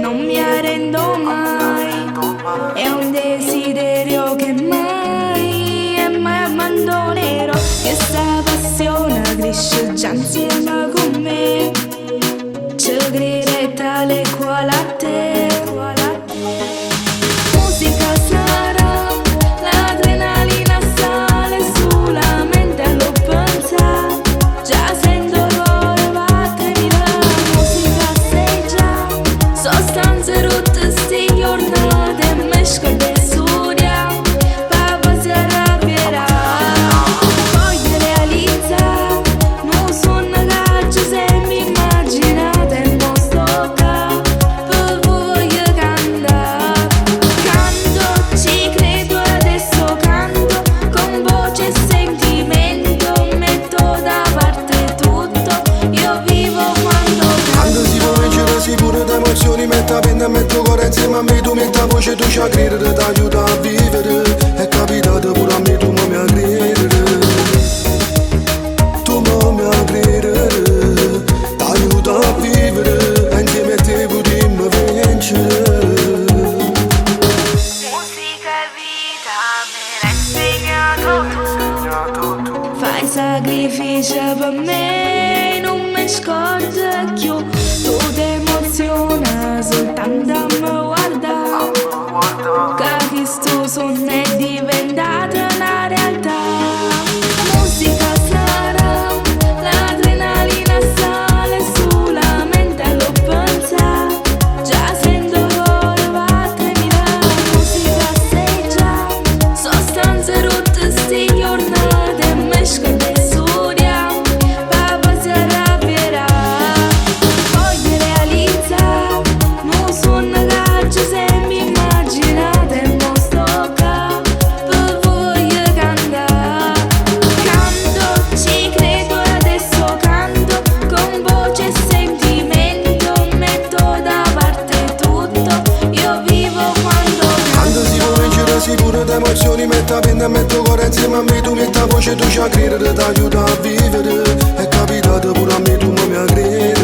non mi arrendo mai, è un desiderio che mai e mai abbandonerò. Questa passione cresce già insieme con me, ci crede tale quale a te. Musica sarà, l'adrenalina sale sulla mente, lo pensa, già sento l'ora battere la musica sei già, sostanze rotte sti giornate, mesco de studia, papà si arrabbierà, voglio realizzare, non sono che ci sembra immaginate, non sto qua, per voglio cantare, canto, ci credo adesso canto, con voce e sentimento, metto da parte tutto, io vivo quando Quando si può vincere sicuro da emozioni, metto a penna e metto cuore insieme a me, tu metti a voce, tu ci a credere, ti aiuta a vivere, è capitato pure a me, tu mi a credere, tu mi a credere, ti aiuta a vivere, e insieme a te potremmo vincere. musica e vita me l'hai insegnato tu. Fai sacrifici per me, non mi scordo più. Tu ti emoziona soltanto a me guardare, che questo sogno è diventato una realtà. Musica sarà, l'adrenalina sale sulla mente, lo pensa, già sento l'ora battere la musica sei già, sostanze rotte sti giornate, mesco de studia, papà si arrabbierà, voglio realizzare, non sono che ci sembra immaginate, non sto qua, per voglio cantare, canto, ci credo adesso canto, con voce e sentimento, metto da parte tutto, io vivo quando Quando si può vincere sicuro da emozioni, metto a penna e metto cuore insieme a me, tu metti a voce, tu ci a credere, ti aiuta a vivere, è capitato pure a me, tu mi a credere.